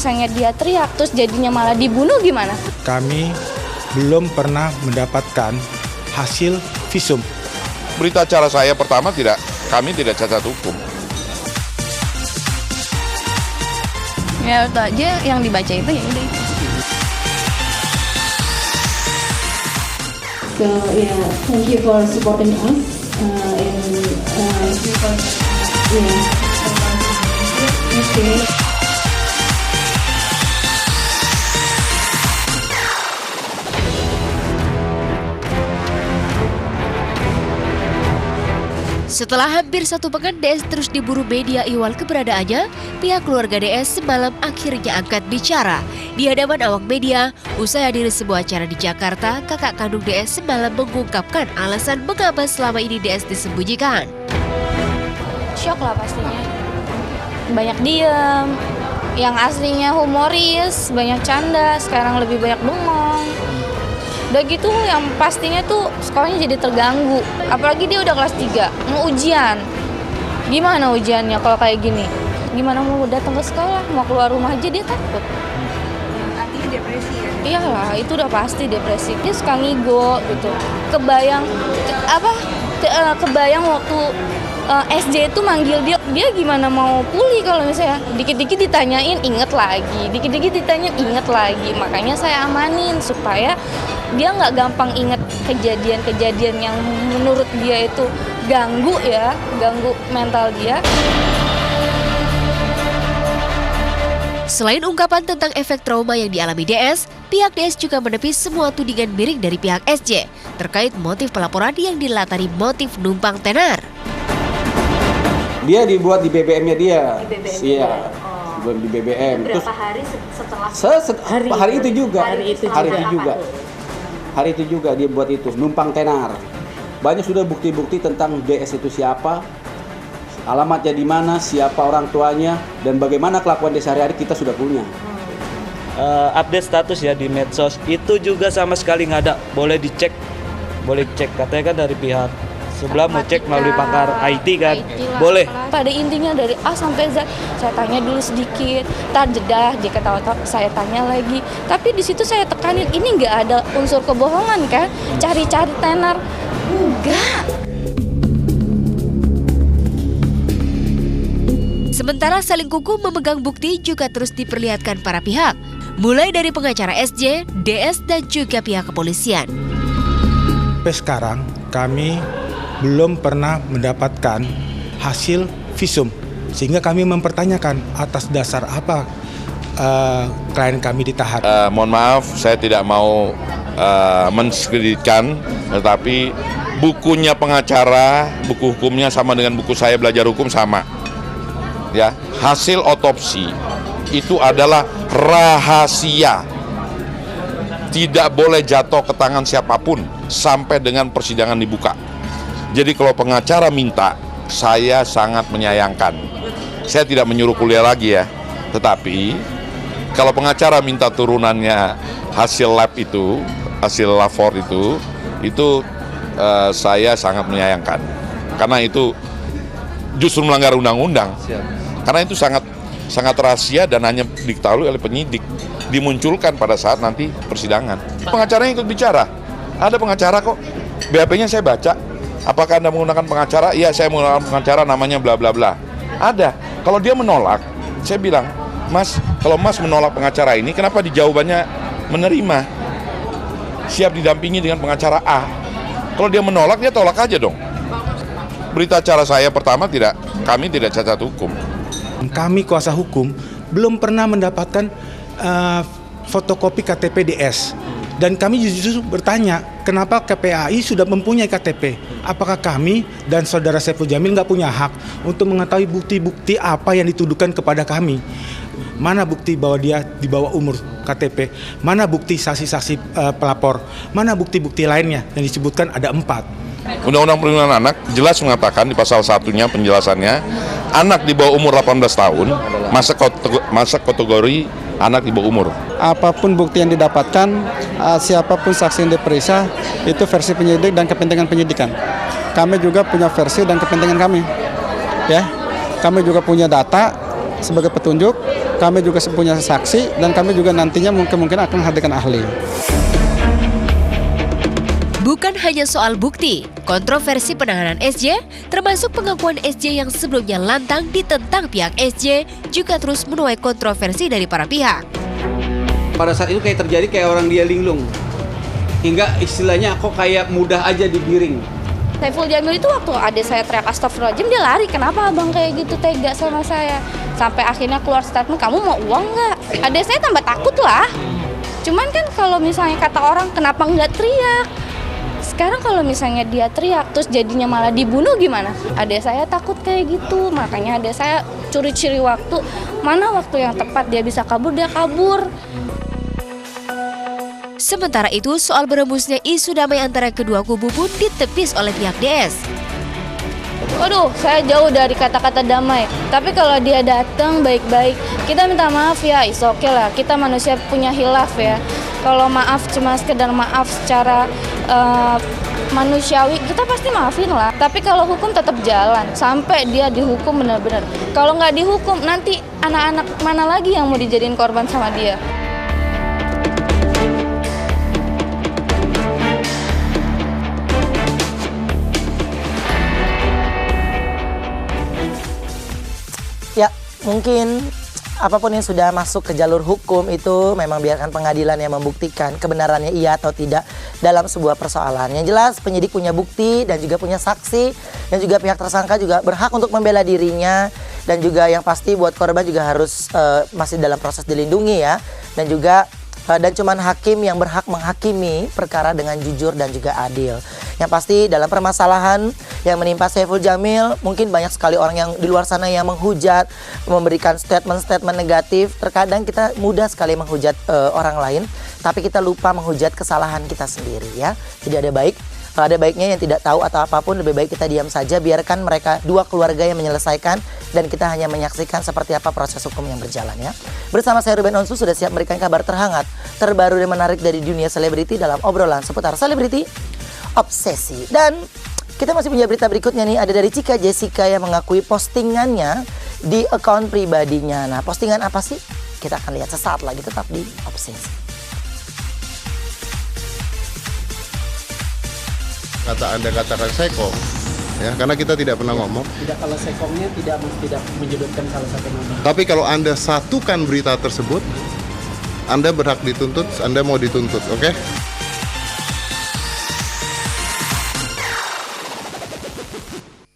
misalnya dia teriak terus jadinya malah dibunuh gimana? Kami belum pernah mendapatkan hasil visum. Berita acara saya pertama kami tidak cacat hukum. Ya itu aja yang dibaca itu ya udah. So yeah, thank you for supporting us okay. Setelah hampir 1 pekan DS terus diburu media ihwal keberadaannya, pihak keluarga DS semalam akhirnya angkat bicara. Di hadapan awak media, usai hadiri sebuah acara di Jakarta, kakak kandung DS semalam mengungkapkan alasan mengapa selama ini DS disembunyikan. Syok lah pastinya. Banyak diem, yang aslinya humoris, banyak canda, sekarang lebih banyak bengong. Udah gitu yang pastinya tuh sekolahnya jadi terganggu. Apalagi dia udah kelas 3, mau ujian. Gimana ujiannya kalau kayak gini? Gimana mau datang ke sekolah, mau keluar rumah aja dia takut. Artinya depresi ya? Iyalah, itu udah pasti depresi. Dia suka ngigo gitu. Kebayang waktu SJ itu manggil dia gimana mau pulih kalau misalnya dikit-dikit ditanyain inget lagi, dikit-dikit ditanyain inget lagi. Makanya saya amanin supaya dia nggak gampang inget kejadian-kejadian yang menurut dia itu ganggu mental dia. Selain ungkapan tentang efek trauma yang dialami DS, pihak DS juga menepis semua tudingan miring dari pihak SJ terkait motif pelaporan yang dilatari motif numpang tenar. Dia dibuat di BBM-nya dia. Iya. Oh. Di BBM. Berapa terus hari setelah hari itu juga. Hari itu juga dia buat itu, numpang tenar. Banyak sudah bukti-bukti tentang DS itu siapa, alamatnya di mana, siapa orang tuanya, dan bagaimana kelakuan dia sehari-hari kita sudah punya. Update status ya di medsos itu juga sama sekali nggak ada. Boleh dicek katanya kan dari pihak sebelah mau cek melalui pakar IT kan, boleh. Pada intinya dari A sampai Z, saya tanya dulu sedikit, tar jeda, jika tahu saya tanya lagi. Tapi di situ saya tekanin, ini nggak ada unsur kebohongan kan? Cari-cari tenar, enggak. Sementara saling kuku memegang bukti juga terus diperlihatkan para pihak, mulai dari pengacara SJ, DS, dan juga pihak kepolisian. Sampai sekarang kami belum pernah mendapatkan hasil visum, sehingga kami mempertanyakan atas dasar apa klien kami ditahan. Mohon maaf, saya tidak mau mendiskreditkan, tetapi bukunya pengacara, buku hukumnya sama dengan buku saya belajar hukum sama. Ya, hasil otopsi itu adalah rahasia. Tidak boleh jatuh ke tangan siapapun sampai dengan persidangan dibuka. Jadi kalau pengacara minta, saya sangat menyayangkan. Saya tidak menyuruh kuliah lagi ya. Tetapi kalau pengacara minta turunannya hasil lab itu, hasil lapor itu saya sangat menyayangkan. Karena itu justru melanggar undang-undang. Karena itu sangat rahasia dan hanya diketahui oleh penyidik. Dimunculkan pada saat nanti persidangan. Pengacaranya ikut bicara. Ada pengacara kok. BAP-nya saya baca. Apakah Anda menggunakan pengacara? Iya, saya menggunakan pengacara namanya bla bla bla. Ada. Kalau dia menolak, saya bilang, Mas, kalau Mas menolak pengacara ini, kenapa di jawabannya menerima? Siap didampingi dengan pengacara A. Kalau dia menolak, dia tolak aja dong. Berita acara saya pertama kami tidak cacat hukum. Kami kuasa hukum belum pernah mendapatkan fotokopi KTP DS. Dan kami justru bertanya, kenapa KPAI sudah mempunyai KTP? Apakah kami dan saudara Saiful Jamil nggak punya hak untuk mengetahui bukti-bukti apa yang dituduhkan kepada kami? Mana bukti bahwa dia di bawah umur KTP? Mana bukti saksi-saksi pelapor? Mana bukti-bukti lainnya yang disebutkan ada 4? Undang-Undang Perlindungan Anak jelas mengatakan di pasal 1-nya penjelasannya, anak di bawah umur 18 tahun masuk kategori anak di bawah umur. Apapun bukti yang didapatkan, siapapun saksi yang diperiksa, itu versi penyidik dan kepentingan penyidikan. Kami juga punya versi dan kepentingan kami. Ya, kami juga punya data sebagai petunjuk, kami juga punya saksi, dan kami juga nantinya mungkin akan hadirkan ahli. Bukan hanya soal bukti, kontroversi penanganan SJ, termasuk pengakuan SJ yang sebelumnya lantang ditentang pihak SJ, juga terus menuai kontroversi dari para pihak. Pada saat itu kayak terjadi kayak orang dia linglung, hingga istilahnya kok kayak mudah aja digiring. Saiful Jamil itu waktu adik saya teriak astagfirullahaladzim, dia lari, kenapa abang kayak gitu tega sama saya? Sampai akhirnya keluar statement, kamu mau uang nggak? Adik saya tambah takut lah. Cuman kan kalau misalnya kata orang, kenapa nggak teriak? Sekarang kalau misalnya dia teriak, terus jadinya malah dibunuh gimana? Adik saya takut kayak gitu, makanya adik saya curi-curi waktu. Mana waktu yang tepat dia bisa kabur, dia kabur. Sementara itu, soal berembusnya isu damai antara kedua kubu pun ditepis oleh pihak DS. Waduh, saya jauh dari kata-kata damai. Tapi kalau dia datang baik-baik, kita minta maaf ya, is oke lah. Kita manusia punya hilaf ya. Kalau maaf cuma sekedar maaf secara manusiawi, kita pasti maafin lah. Tapi kalau hukum tetap jalan, sampai dia dihukum benar-benar. Kalau nggak dihukum, nanti anak-anak mana lagi yang mau dijadiin korban sama dia? Ya, mungkin apapun yang sudah masuk ke jalur hukum itu memang biarkan pengadilan yang membuktikan kebenarannya iya atau tidak dalam sebuah persoalan. Yang jelas penyidik punya bukti dan juga punya saksi, dan juga pihak tersangka juga berhak untuk membela dirinya, dan juga yang pasti buat korban juga harus masih dalam proses dilindungi ya, dan juga dan cuman hakim yang berhak menghakimi perkara dengan jujur dan juga adil. Yang pasti dalam permasalahan yang menimpa Saiful Jamil, mungkin banyak sekali orang yang di luar sana yang menghujat, memberikan statement-statement negatif. Terkadang kita mudah sekali menghujat orang lain, tapi kita lupa menghujat kesalahan kita sendiri ya. Jadi ada baik. Kalau ada baiknya yang tidak tahu atau apapun, lebih baik kita diam saja, biarkan mereka dua keluarga yang menyelesaikan, dan kita hanya menyaksikan seperti apa proses hukum yang berjalan ya. Bersama saya Ruben Onsu sudah siap memberikan kabar terhangat, terbaru dan menarik dari dunia selebriti dalam obrolan seputar selebriti obsesi. Dan kita masih punya berita berikutnya nih, ada dari Cika Jessica yang mengakui postingannya di akun pribadinya. Nah, postingan apa sih? Kita akan lihat sesaat lagi, tetap di Obsesi. Kata Anda katakan sekong, ya, karena kita tidak pernah ngomong. Tidak, kalau sekongnya tidak menyudutkan salah satu nama. Tapi kalau Anda satukan berita tersebut, Anda berhak dituntut, Anda mau dituntut, oke?